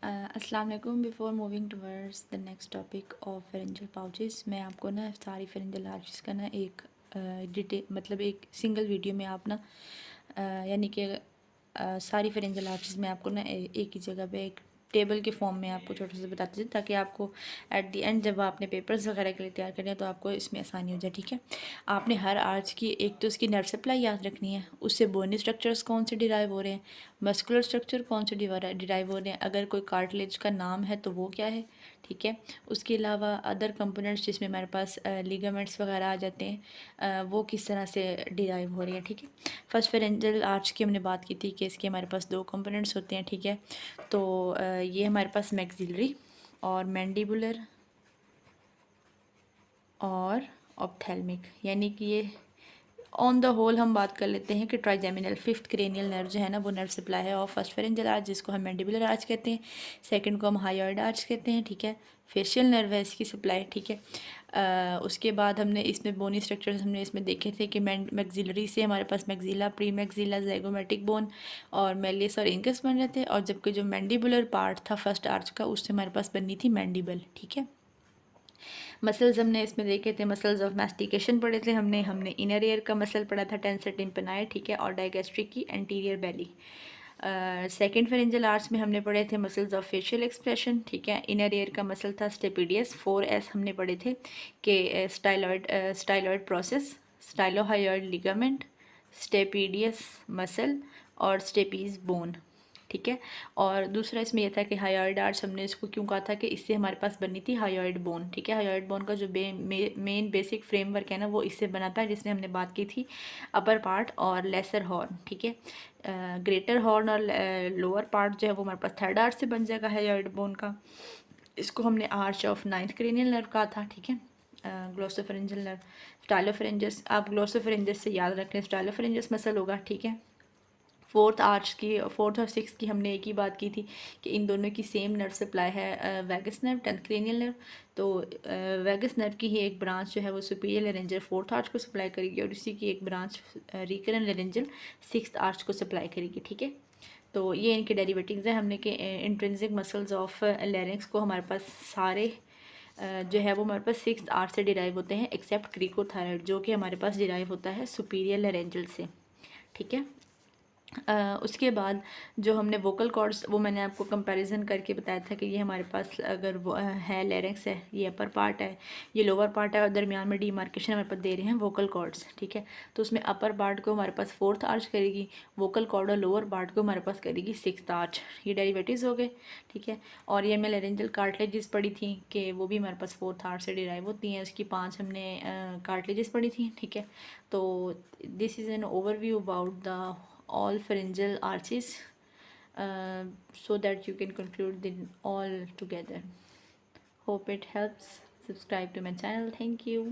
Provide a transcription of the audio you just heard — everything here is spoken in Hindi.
अस्सलाम वालेकुम। Before moving towards the next topic of pharyngeal pouches, मैं आपको ना सारी फेरेंजियल आर्चेस का ना एक मतलब एक सिंगल वीडियो में आप ना यानी कि सारी फेरेंजियल आर्चेस में आपको ना एक ही जगह पे एक टेबल के फॉर्म में आपको छोटे से बताते हैं, ताकि आपको एट द एंड जब आपने पेपर्स वगैरह के लिए तैयार करें तो आपको इसमें आसानी हो जाए। ठीक है, आपने हर आर्च की एक तो उसकी नर्व सप्लाई याद रखनी है, उससे बोनी स्ट्रक्चर्स कौन से डिराइव हो रहे हैं, मस्कुलर स्ट्रक्चर कौन से डिराइव हो रहे हैं, अगर कोई कार्टिलेज का नाम है तो वो क्या है। ठीक है, उसके अलावा अदर कंपोनेंट्स जिसमें हमारे पास लिगामेंट्स वगैरह आ जाते हैं, वो किस तरह से डिराइव हो रही है। ठीक है, फर्स्ट फेरेंजियल आर्च की हमने बात की थी कि इसके हमारे पास दो कंपोनेंट्स होते हैं। ठीक है, तो ये हमारे पास मैक्सिलरी और मैंडिबुलर और ऑप्थेल्मिक, यानी कि ये ऑन द होल हम बात कर लेते हैं कि ट्राइजेमिनल फिफ्थ क्रेनियल नर्व जो है ना वो नर्व सप्लाई है ऑफ फर्स्ट फेरेंजियल आर्च, जिसको हम मैंडिबुलर आर्च कहते हैं। सेकंड को हम हायोइड आर्च कहते हैं। ठीक है, फेशियल नर्व है इसकी सप्लाई। ठीक है, उसके बाद हमने इसमें बोनी स्ट्रक्चर्स हमने इसमें देखे थे कि मैक्सिलरी से हमारे पास मैक्सिला, प्री मैक्सिला, ज़ैगोमेटिक बोन और मेलिस और इंकस बन रहे थे, और जबकि जो मैंडिबुलर पार्ट था फर्स्ट आर्च का उससे हमारे पास बननी थी मैंडिबल। ठीक है, मसल्स हमने इसमें देखे थे, मसल्स ऑफ मैस्टिकेशन पढ़े थे हमने हमने इनर ईयर का मसल पढ़ा था टेंसर टिम्पनाई। ठीक है, और डाइगेस्ट्रिक की anterior belly. Second pharyngeal arch में हमने पढ़े थे मसल्स ऑफ फेशियल एक्सप्रेशन। ठीक है, इनर ईयर का मसल था स्टेपिडियस। 4S हमने पढ़े थे कि styloid process, stylohyoid ligament, stapedius muscle और स्टेपीज बोन। ठीक है, और दूसरा इसमें यह था कि हायोइड आर्च हमने इसको क्यों कहा था कि इससे हमारे पास बनी थी हायोइड बोन। ठीक है, हायोइड बोन का जो मेन बेसिक फ्रेमवर्क है ना वो इससे बना था, जिसमें हमने बात की थी अपर पार्ट और लेसर हॉर्न। ठीक है, ग्रेटर हॉर्न और लोअर पार्ट जो है वो हमारे पास थर्ड आर्च से बन जाएगा हायोइड बोन का। इसको हमने arch of ninth cranial nerve कहा था। ठीक है, ग्लोसोफेरेंजियल नर्व, स्टाइलोफेरेंजस, आप ग्लोसोफेरेंजस से याद रखें, स्टाइलोफेरेंजस मसल होगा। ठीक है, फोर्थ और सिक्स की हमने एक ही बात की थी कि इन दोनों की सेम नर्व सप्लाई है, vagus nerve, tenth cranial nerve. तो वैगस नर्व की ही एक ब्रांच जो है वो सुपीरियर लेरेंजल फोर्थ आर्च को सप्लाई करेगी, और इसी की एक ब्रांच रिकरेंट लेरेंजल सिक्स्थ आर्च को सप्लाई करेगी। ठीक है, तो ये इनके डेरिवेटिव्स हैं हमने कि इंट्रिंसिक मसल्स ऑफ लैरिंक्स को हमारे पास सारे जो है वो हमारे पास सिक्स्थ आर्च से डिराइव होते हैं, एक्सेप्ट क्रिकोथायरॉइड जो कि हमारे पास डिराइव होता है सुपीरियर लेरेंजल से। ठीक है, उसके बाद जो हमने वोकल कॉर्ड्स वो मैंने आपको कंपैरिजन करके बताया था कि ये हमारे पास अगर वो है लेरिंक्स है, ये अपर पार्ट है, ये लोअर पार्ट है, और दरमियान में डिमार्केशन हमारे पास दे रहे हैं वोकल कॉर्ड्स। ठीक है, तो उसमें अपर पार्ट को हमारे पास फोर्थ आर्च करेगी, वोकल कॉर्ड और लोअर पार्ट को हमारे पास करेगी सिक्स्थ आर्च। ये डेरिवेटिव्स हो गए। ठीक है, और ये मैं लेरेंजल कार्टिलेजेस पढ़ी थी कि वो भी हमारे पास फोर्थ आर्च से डिराइव होती हैं, उसकी 5 हमने कार्टिलेजेस पढ़ी थी। ठीक है, तो this is an overview about the all pharyngeal arches, so that you can conclude them all together. Hope it helps. Subscribe to my channel. Thank you.